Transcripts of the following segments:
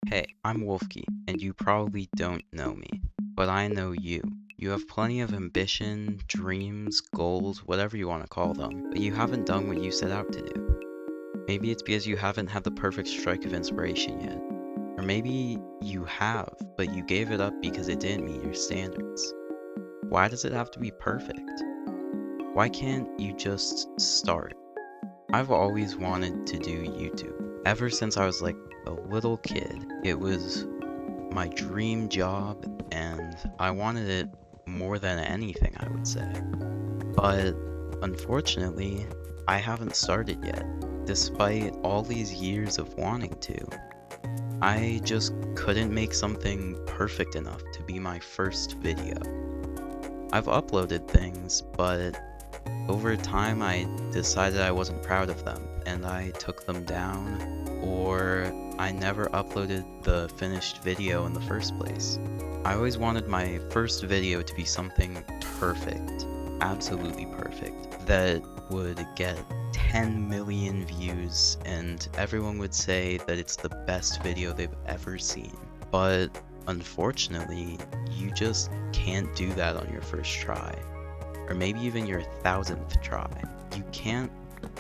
Hey, I'm Wolfkey, and you probably don't know me, but I know you. You have plenty of ambition, dreams, goals, whatever you want to call them, but you haven't done what you set out to do. Maybe it's because you haven't had the perfect strike of inspiration yet. Or maybe you have, but you gave it up because it didn't meet your standards. Why does it have to be perfect? Why can't you just start? I've always wanted to do YouTube. Ever since I was like a little kid, it was my dream job, and I wanted it more than anything, I would say. But unfortunately, I haven't started yet. Despite all these years of wanting to, I just couldn't make something perfect enough to be my first video. I've uploaded things, but over time I decided I wasn't proud of them, and I took them down, or I never uploaded the finished video in the first place. I always wanted my first video to be something perfect, absolutely perfect, that would get 10 million views and everyone would say that it's the best video they've ever seen. But unfortunately, you just can't do that on your first try, or maybe even your 1000th try. You can't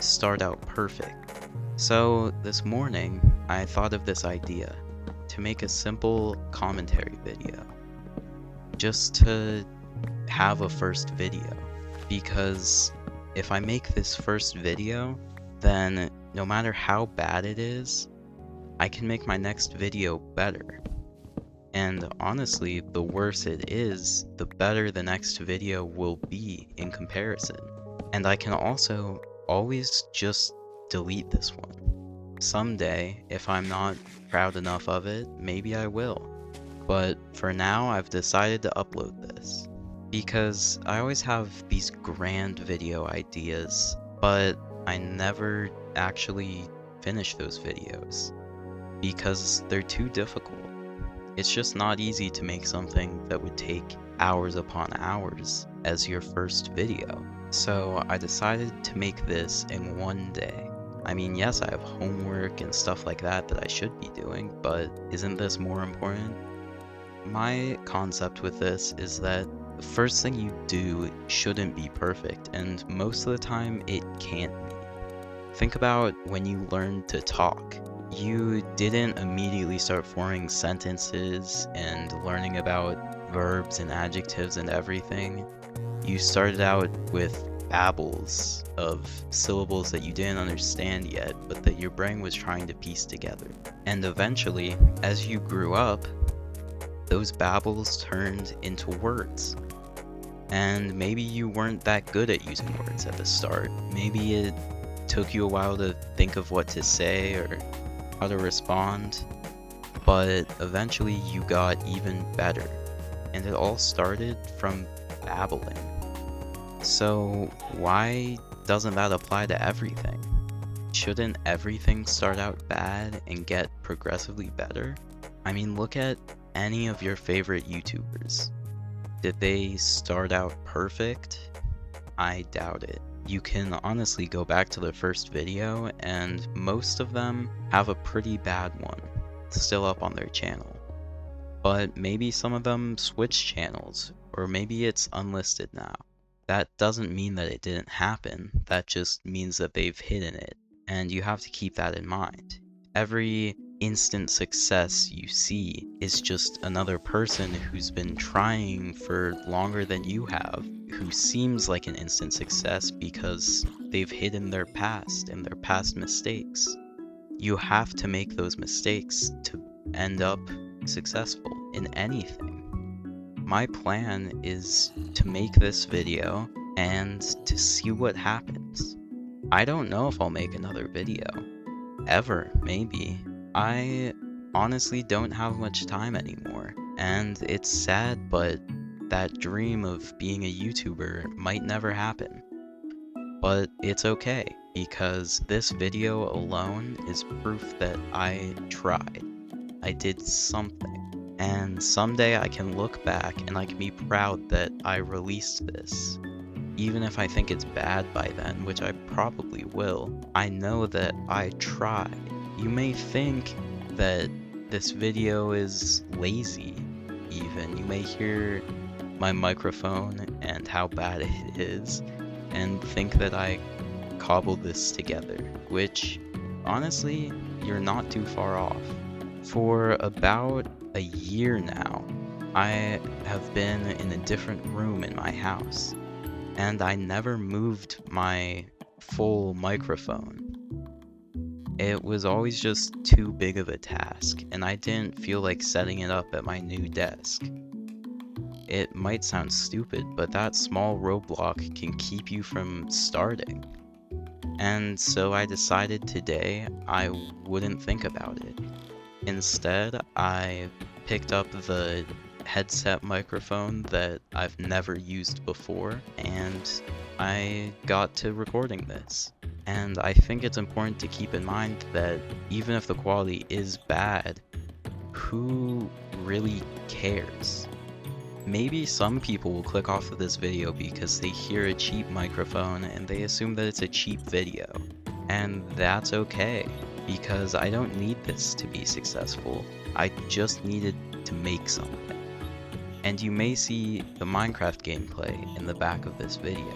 start out perfect. So this morning, I thought of this idea to make a simple commentary video, just to have a first video. Because if I make this first video, then no matter how bad it is, I can make my next video better. And honestly, the worse it is, the better the next video will be in comparison. And I can also always just delete this one. Someday, if I'm not proud enough of it, maybe I will. But for now, I've decided to upload this. Because I always have these grand video ideas, but I never actually finish those videos. Because they're too difficult. It's just not easy to make something that would take hours upon hours as your first video. So I decided to make this in one day. I mean, yes, I have homework and stuff like that that I should be doing, but isn't this more important? My concept with this is that the first thing you do shouldn't be perfect, and most of the time it can't be. Think about when you learned to talk. You didn't immediately start forming sentences and learning about verbs and adjectives and everything. You started out with babbles of syllables that you didn't understand yet, but that your brain was trying to piece together. And eventually, as you grew up, those babbles turned into words. And maybe you weren't that good at using words at the start. Maybe it took you a while to think of what to say or how to respond, but eventually you got even better. And it all started from babbling. So why doesn't that apply to everything? Shouldn't everything start out bad and get progressively better? I mean, look at any of your favorite YouTubers. Did they start out perfect? I doubt it. You can honestly go back to their first video, and most of them have a pretty bad one still up on their channel. But maybe some of them switched channels, or maybe it's unlisted now. That doesn't mean that it didn't happen, that just means that they've hidden it, and you have to keep that in mind. Every instant success you see is just another person who's been trying for longer than you have, who seems like an instant success because they've hidden their past and their past mistakes. You have to make those mistakes to end up successful in anything. My plan is to make this video and to see what happens. I don't know if I'll make another video. Ever, maybe. I honestly don't have much time anymore, and it's sad, but that dream of being a YouTuber might never happen. But it's okay, because this video alone is proof that I tried. I did something. And someday I can look back and I can be proud that I released this. Even if I think it's bad by then, which I probably will, I know that I tried. You may think that this video is lazy, even. You may hear my microphone and how bad it is, and think that I cobbled this together, which, honestly, you're not too far off. For about a year now, I have been in a different room in my house, and I never moved my full microphone. It was always just too big of a task, and I didn't feel like setting it up at my new desk. It might sound stupid, but that small roadblock can keep you from starting. And so I decided today I wouldn't think about it. Instead, I picked up the headset microphone that I've never used before, and I got to recording this. And I think it's important to keep in mind that even if the quality is bad, who really cares? Maybe some people will click off of this video because they hear a cheap microphone and they assume that it's a cheap video. And that's okay, because I don't need this to be successful. I just needed to make something. And you may see the Minecraft gameplay in the back of this video,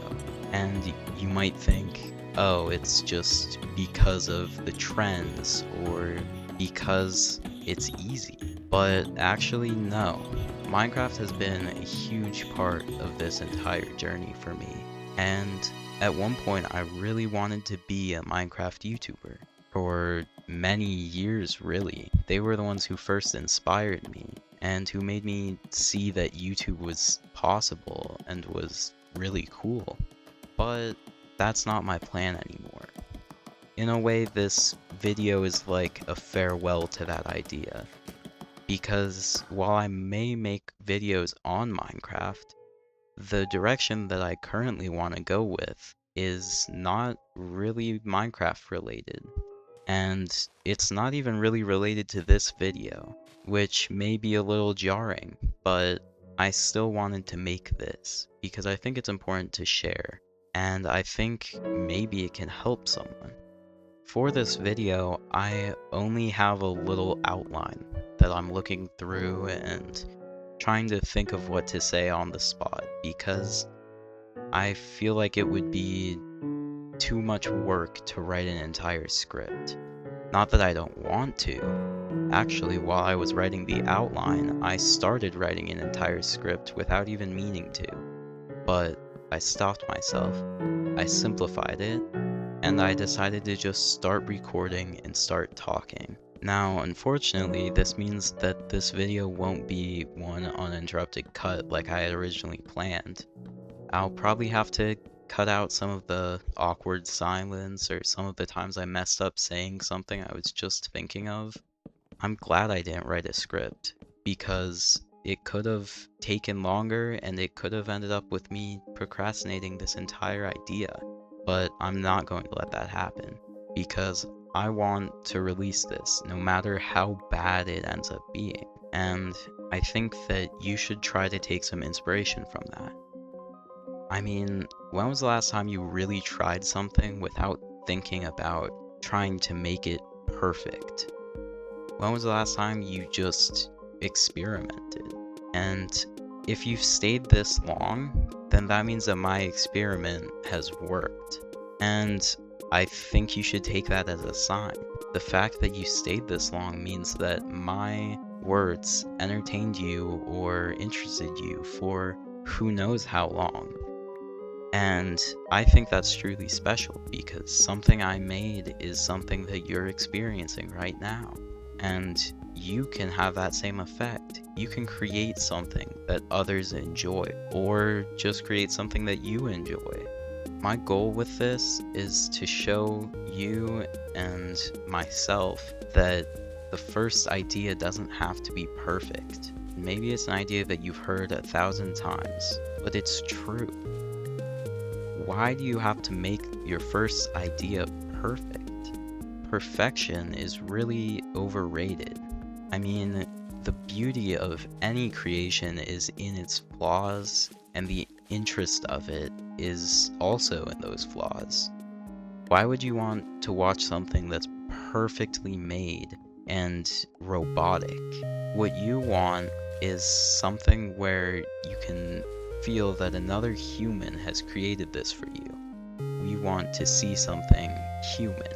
and you might think, oh, it's just because of the trends or because it's easy. But actually, no. Minecraft has been a huge part of this entire journey for me, and at one point I really wanted to be a Minecraft YouTuber. For many years, really. They were the ones who first inspired me, and who made me see that YouTube was possible and was really cool. But that's not my plan anymore. In a way, this video is like a farewell to that idea. Because while I may make videos on Minecraft, the direction that I currently want to go with is not really Minecraft related. And it's not even really related to this video, which may be a little jarring, but I still wanted to make this because I think it's important to share, and I think maybe it can help someone. For this video, I only have a little outline that I'm looking through and trying to think of what to say on the spot, because I feel like it would be too much work to write an entire script. Not that I don't want to. Actually, while I was writing the outline, I started writing an entire script without even meaning to. But I stopped myself, I simplified it, and I decided to just start recording and start talking. Now, unfortunately, this means that this video won't be one uninterrupted cut like I had originally planned. I'll probably have to cut out some of the awkward silence or some of the times I messed up saying something I was just thinking of. I'm glad I didn't write a script, because it could have taken longer and it could have ended up with me procrastinating this entire idea. But I'm not going to let that happen, because I want to release this no matter how bad it ends up being. And I think that you should try to take some inspiration from that. I mean, when was the last time you really tried something without thinking about trying to make it perfect? When was the last time you just experimented? And if you've stayed this long, then that means that my experiment has worked. And I think you should take that as a sign. The fact that you stayed this long means that my words entertained you or interested you for who knows how long. And I think that's truly special, because something I made is something that you're experiencing right now. And you can have that same effect. You can create something that others enjoy, or just create something that you enjoy. My goal with this is to show you and myself that the first idea doesn't have to be perfect. Maybe it's an idea that you've heard 1,000 times, but it's true. Why do you have to make your first idea perfect? Perfection is really overrated. I mean, the beauty of any creation is in its flaws, and the interest of it is also in those flaws. Why would you want to watch something that's perfectly made and robotic. What you want is something where you can feel that another human has created this for you. We want to see something human.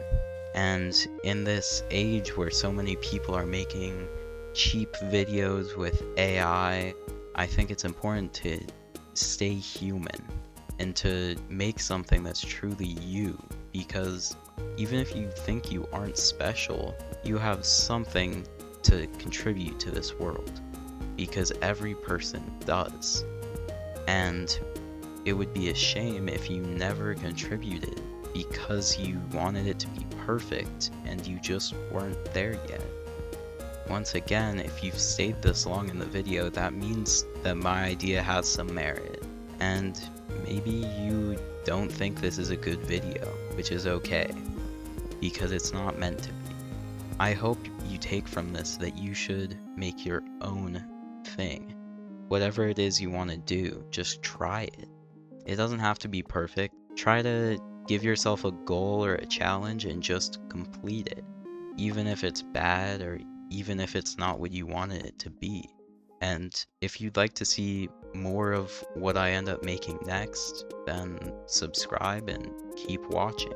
And in this age where so many people are making cheap videos with I think it's important to stay human and to make something that's truly you, because even if you think you aren't special, you have something to contribute to this world, because every person does. And it would be a shame if you never contributed because you wanted it to be perfect and you just weren't there yet. Once again, if you've stayed this long in the video, that means that my idea has some merit. And maybe you don't think this is a good video, which is okay, because it's not meant to be. I hope you take from this that you should make your own thing. Whatever it is you want to do, just try it. It doesn't have to be perfect. Try to give yourself a goal or a challenge and just complete it, even if it's bad or even if it's not what you wanted it to be. And if you'd like to see more of what I end up making next, then subscribe and keep watching.